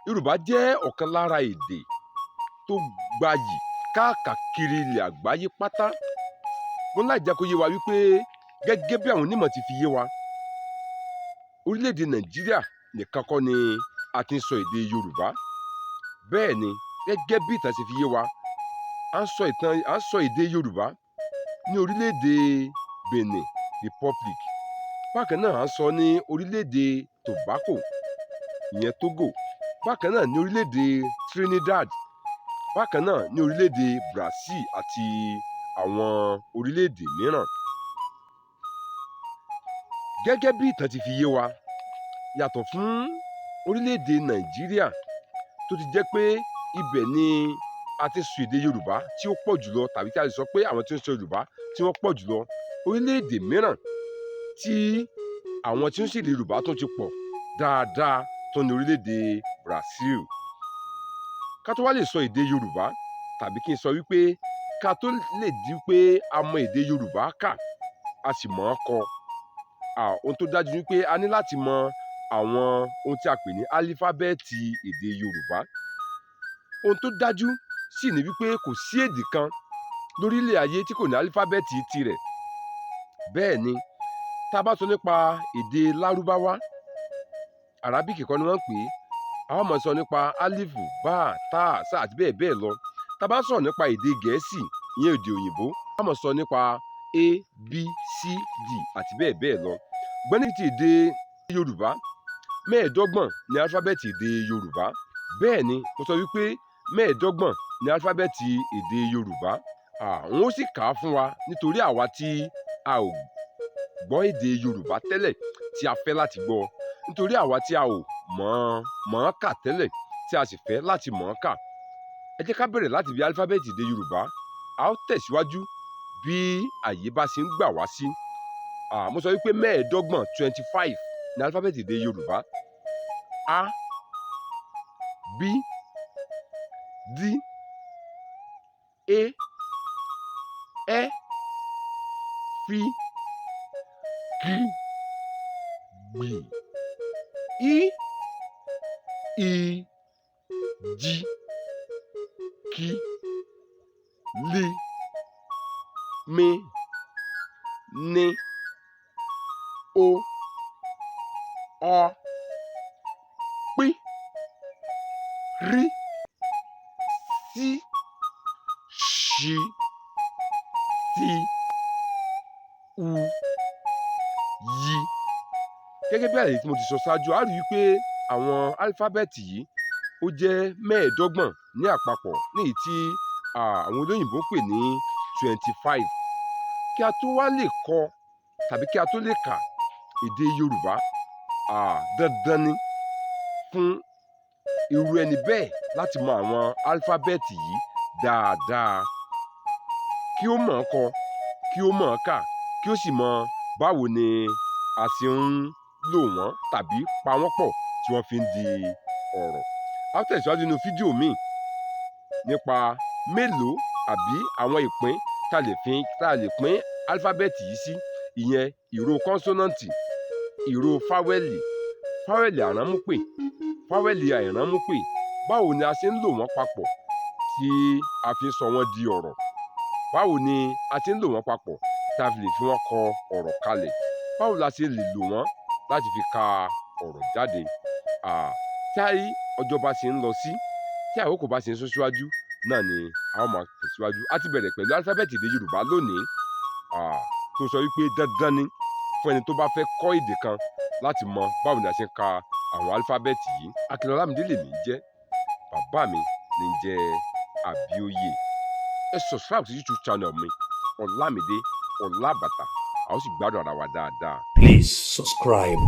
Yorùbá jẹ́ ọ̀kan lára èdè tó gbayì káàkiri ilẹ̀ àgbáyé pátá. Mo ní láti jẹ́ kó yé wa wípé gẹ́gẹ́ bí àwọn onímọ̀ ti fi yé wa, orílẹ̀-èdè Nàìjíríà nìkan kọ́ ni a ti ń sọ èdè Yorùbá. Bẹ́ẹ̀ ni, gẹ́gẹ́ bí ìtàn ṣe fi yé wa, à ń sọ èdè Yorùbá ní orílẹ̀-èdè Benin Republic. Bákan náà, à ń sọ ní orílẹ̀-èdè Tobago, ìyẹn Togo. Bákan náà ní orílẹ̀-èdè Trinidad. Bákan náà ní orílẹ̀-èdè Brazil àti àwọn orílẹ̀-èdè mìíràn. Gẹ́gẹ́ bí ìtàn ti fi yé wa, yàtọ̀ fún orílẹ̀-èdè Nàìjíríà tó ti jẹ́ pé ibẹ̀ ni a ti sọ èdè Yorùbá tí ó pọ̀ jùlọ, tàbí tí a lè sọ pé àwọn tí ń sọ Yorùbá tí wọ́n pọ̀ jùlọ, orílẹ̀-èdè mìíràn tí àwọn tí ń sọ èdè Yorùbá tó ti pọ̀ dáadáa tó ní orílẹ̀-èdè Brazil. Ká tó wá lè sọ èdè Yorùbá, tàbí kí n sọ wípé ká tó lè di pé a mọ èdè Yorùbá kà, a sì mọ̀ ọ́n kọ, ohun tó dájú ni pé a ní láti mọ àwọn ohun tí a pè ní álífábẹ́ẹ̀tì èdè Yorùbá. Ohun tó dájú sì ni wípé kò sí èdè kan lórílẹ̀ ayé tí kò ní álífábẹ́ẹ̀tì tirẹ̀. Bẹ́ẹ̀ ni, tá a bá sọ nípa èdè Lárúbáwá, Arabic kọ́ ni wọ́n ń pè é, a ó máa sọ nípa alifu, bá, tá, sá àti bẹ́ẹ̀ bẹ́ẹ̀ lọ. Tá a bá sọ̀rọ̀ nípa èdè Gẹ̀ẹ́sì, ìyẹn èdè òyìnbó, a máa sọ nípa A, B, C, D àti bẹ́ẹ̀ bẹ́ẹ̀ lọ. Ṣùgbọ́n ní ti èdè Yorùbá, 25 ni álífábẹ́ẹ̀tì èdè Yorùbá. Bẹ́ẹ̀ ni, mo sọ wípé 25 ni álífábẹ́ẹ̀tì èdè Yorùbá. Wọ́n ó sì kà á fún wa nítorí àwa tí a ò gbọ́ èdè Yorùbá tẹ́lẹ̀ tí a fẹ́ láti gbọ́, nítorí àwa tí a ò mọ̀ ọ́n kà tẹ́lẹ̀ tí a sì fẹ́ láti mọ̀ ọ́n kà. Ẹ jẹ́ ká bẹ̀rẹ̀ láti bí álífábẹ́ẹ̀tì èdè Yorùbá. A ó tẹ̀síwájú bí àyè bá ṣe ń gbà wá sí. Mo sọ wípé 25, 25 ni álífábẹ́ẹ̀tì èdè Yorùbá. A, B, D, E, F, G, G, I, J, K, L, M, N, O, P, R, S, Ṣ, T, U, Y. Gẹ́gẹ́ bí àlàyé tí mo ti sọ ṣáájú, a rí i pé àwọn álífábẹ́ẹ̀tì yìí ó jẹ́ 25 ní àpapọ̀, ní èyí tí àwọn olóyìnbó ń pè ní 25. Kí a tó wá lè kọ tàbí kí a tó lè kà èdè Yorùbá, dandan ni fún irú ẹni bẹ́ẹ̀ láti mọ àwọn álífábẹ́ẹ̀tì yìí dáadáa, kí ó mọ̀ ọ́n kọ, kí ó mọ̀ ọ́n kà, kí ó sì mọ báwo ni a ṣe ń lò wọ́n tàbí pa wọ́n pọ̀ tí wọ́n fi ń di ọ̀rọ̀. A ó tẹ̀síwájú nínú fídíò míì nípa mélòó àbí àwọn ìpín tá a lè pín álífábẹ́ẹ̀tì yìí sí, ìyẹn ìró kọ́nsọ́nàǹtì, ìró fáwẹ́lì, fáwẹ́lì àránmúpè, fáwẹ́lì àìránmúpè. Báwo ni a ṣe ń lò wọ́n papọ̀ tí a fi ń sọ wọ́n di ọ̀rọ̀? Báwo ni a ṣe ń lò wọ́n papọ̀ tí a fi lè fi wọ́n kọ ọ̀rọ̀ kalẹ̀? Báwo la ṣe lè lò wọ́n láti fi ka ọ̀rọ̀ jáde? Tí ọjọ́ bá ṣe ń lọ sí, tí àkókò bá ṣe ń sún síwájú, náà ni a ó máa tẹ̀síwájú. A ti bẹ̀rẹ̀ pẹ̀lú álífábẹ́ẹ̀tì èdè Yorùbá lónìí, tó sọ wípé dandan ni fún ẹni tó bá fẹ́ kọ́ èdè kan láti mọ báwo ni a ṣe ń ka àwọn álífábẹ́ẹ̀tì yìí. Akin Ọlámídé lèmi jẹ́, bàbá mi ní ń jẹ́ Àbíòye. Ẹ subscribe sí YouTube channel mi, Ọlámídé Ọlábàtà, a ó sì gbádùn ara wa dáadáa. Please subscribe.